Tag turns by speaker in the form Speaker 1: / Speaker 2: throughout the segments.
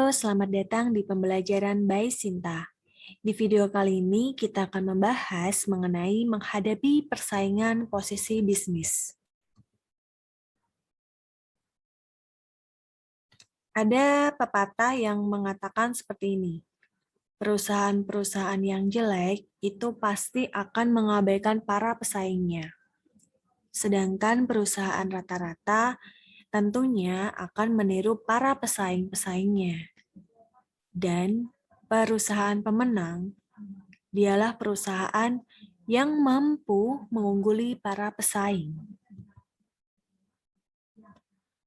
Speaker 1: Halo, selamat datang di pembelajaran by Sinta. Di video kali ini kita akan membahas mengenai menghadapi persaingan posisi bisnis. Ada pepatah yang mengatakan seperti ini, perusahaan-perusahaan yang jelek itu pasti akan mengabaikan para pesaingnya. Sedangkan perusahaan rata-rata tentunya akan meniru para pesaing-pesaingnya. Dan perusahaan pemenang dialah perusahaan yang mampu mengungguli para pesaing.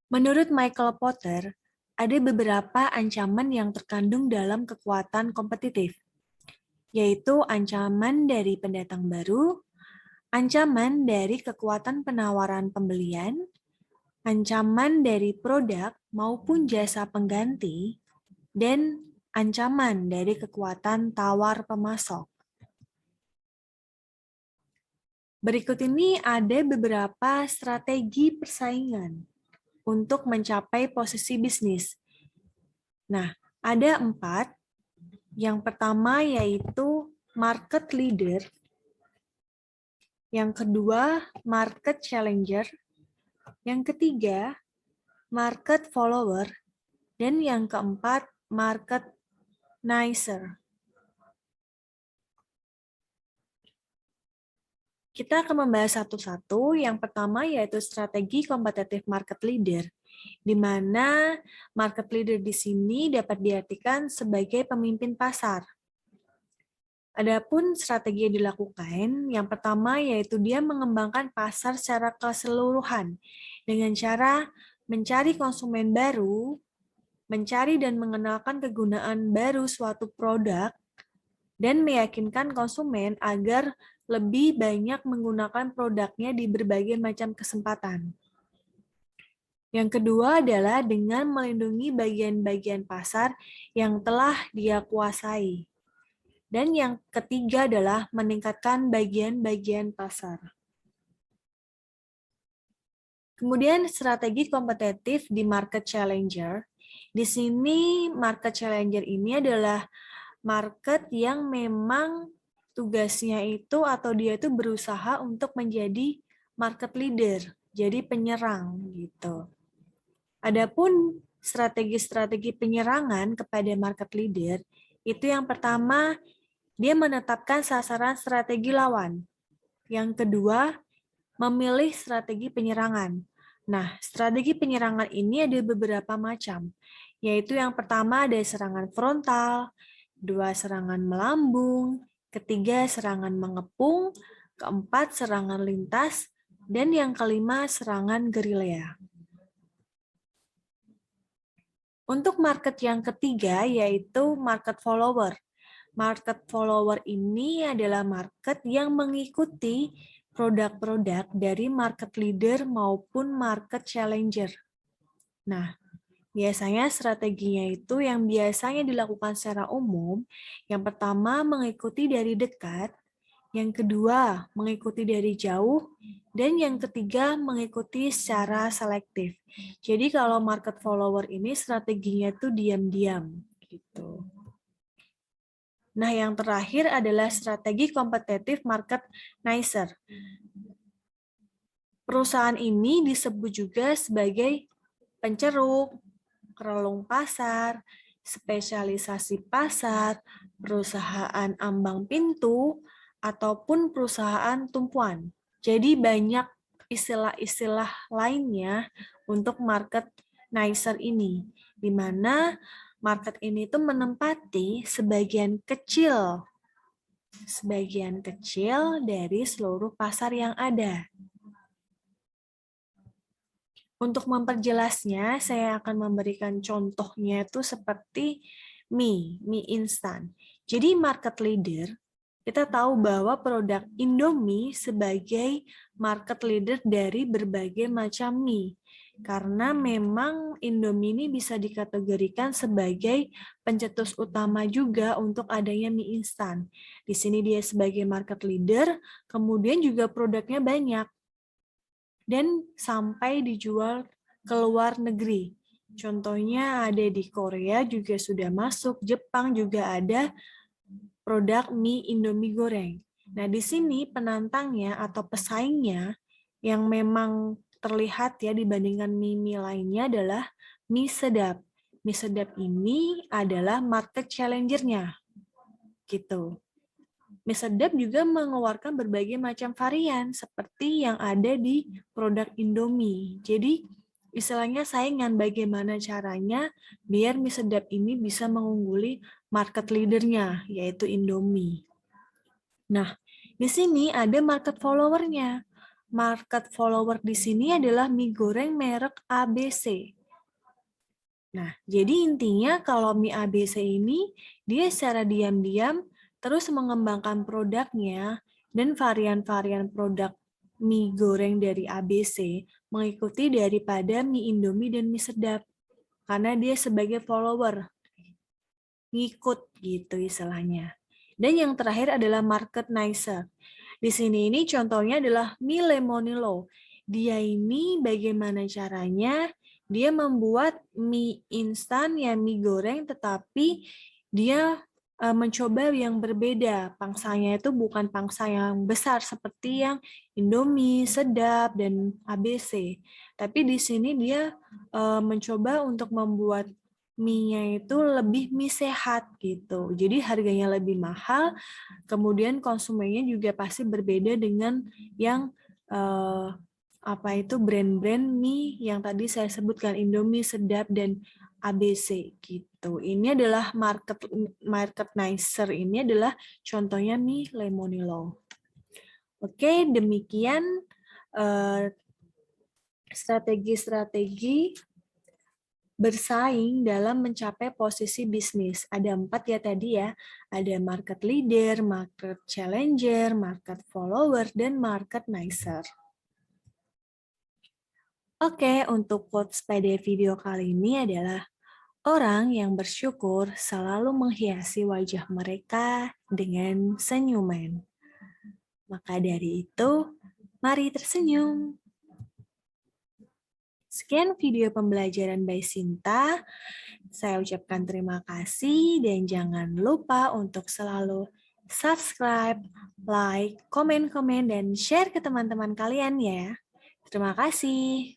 Speaker 1: Menurut Michael Porter, ada beberapa ancaman yang terkandung dalam kekuatan kompetitif, yaitu ancaman dari pendatang baru, ancaman dari kekuatan penawaran pembelian, ancaman dari produk maupun jasa pengganti, dan ancaman dari kekuatan tawar pemasok. Berikut ini ada beberapa strategi persaingan untuk mencapai posisi bisnis. Nah, ada 4. Yang pertama yaitu market leader. Yang kedua, market challenger. Yang ketiga, market follower. Dan yang keempat, market nicer. Kita akan membahas satu-satu. Yang pertama yaitu strategi kompetitif market leader, di mana market leader di sini dapat diartikan sebagai pemimpin pasar. Adapun strategi yang dilakukan, yang pertama yaitu dia mengembangkan pasar secara keseluruhan dengan cara mencari konsumen baru, mencari dan mengenalkan kegunaan baru suatu produk, dan meyakinkan konsumen agar lebih banyak menggunakan produknya di berbagai macam kesempatan. Yang kedua adalah dengan melindungi bagian-bagian pasar yang telah dia kuasai. Dan yang ketiga adalah meningkatkan bagian-bagian pasar. Kemudian strategi kompetitif di market challenger. Di sini market challenger ini adalah market yang memang tugasnya itu atau dia itu berusaha untuk menjadi market leader, jadi penyerang gitu. Adapun strategi-strategi penyerangan kepada market leader, itu yang pertama, dia menetapkan sasaran strategi lawan. Yang kedua, memilih strategi penyerangan. Nah, strategi penyerangan ini ada beberapa macam, yaitu yang pertama ada serangan frontal, 2 serangan melambung, ketiga serangan mengepung, keempat serangan lintas, dan yang kelima serangan gerilya. Untuk market yang ketiga yaitu market follower. Market follower ini adalah market yang mengikuti produk-produk dari market leader maupun market challenger. Nah, biasanya strateginya itu yang biasanya dilakukan secara umum, yang pertama mengikuti dari dekat, yang kedua mengikuti dari jauh, dan yang ketiga mengikuti secara selektif. Jadi kalau market follower ini strateginya tuh diam-diam gitu. Nah, yang terakhir adalah strategi kompetitif market nicer. Perusahaan ini disebut juga sebagai penceruk, kerelung pasar, spesialisasi pasar, perusahaan ambang pintu, ataupun perusahaan tumpuan. Jadi banyak istilah-istilah lainnya untuk market nicer ini, di mana market ini itu menempati sebagian kecil dari seluruh pasar yang ada. Untuk memperjelasnya, saya akan memberikan contohnya itu seperti mie instan. Jadi market leader, kita tahu bahwa produk Indomie sebagai market leader dari berbagai macam mie. Karena memang Indomie ini bisa dikategorikan sebagai pencetus utama juga untuk adanya mie instan. Di sini dia sebagai market leader, kemudian juga produknya banyak dan sampai dijual ke luar negeri. Contohnya ada di Korea juga sudah masuk, Jepang juga ada produk mie Indomie goreng. Nah, di sini penantangnya atau pesaingnya yang memang terlihat ya dibandingkan mie-mie lainnya adalah mie sedap. Mie sedap ini adalah market challenger-nya, gitu. Mie sedap juga mengeluarkan berbagai macam varian seperti yang ada di produk Indomie. Jadi istilahnya saingan bagaimana caranya biar mie sedap ini bisa mengungguli market leader-nya, yaitu Indomie. Nah, di sini ada market follower-nya. Market follower di sini adalah mie goreng merek ABC. Nah, jadi intinya kalau mie ABC ini, dia secara diam-diam terus mengembangkan produknya dan varian-varian produk mie goreng dari ABC mengikuti daripada mie Indomie dan mie sedap. Karena dia sebagai follower, ngikut gitu istilahnya. Dan yang terakhir adalah market nicer. Di sini ini contohnya adalah mie Lemonilo. Dia ini bagaimana caranya dia membuat mie instan ya mie goreng tetapi dia mencoba yang berbeda. Pangsanya itu bukan pangsa yang besar seperti yang Indomie, Sedap, dan ABC. Tapi di sini dia mencoba untuk membuat mie-nya itu lebih mie sehat gitu. Jadi harganya lebih mahal, kemudian konsumennya juga pasti berbeda dengan yang brand-brand mie yang tadi saya sebutkan Indomie, Sedap, dan ABC gitu. Ini adalah market nicer, ini adalah contohnya mie Lemonilo. Oke, demikian strategi-strategi bersaing dalam mencapai posisi bisnis. Ada 4 ya tadi ya. Ada market leader, market challenger, market follower, dan market nicer. Oke, untuk quotes pada video kali ini adalah orang yang bersyukur selalu menghiasi wajah mereka dengan senyuman. Maka dari itu, mari tersenyum. Sekian video pembelajaran by Sinta. Saya ucapkan terima kasih dan jangan lupa untuk selalu subscribe, like, komen-komen, dan share ke teman-teman kalian ya. Terima kasih.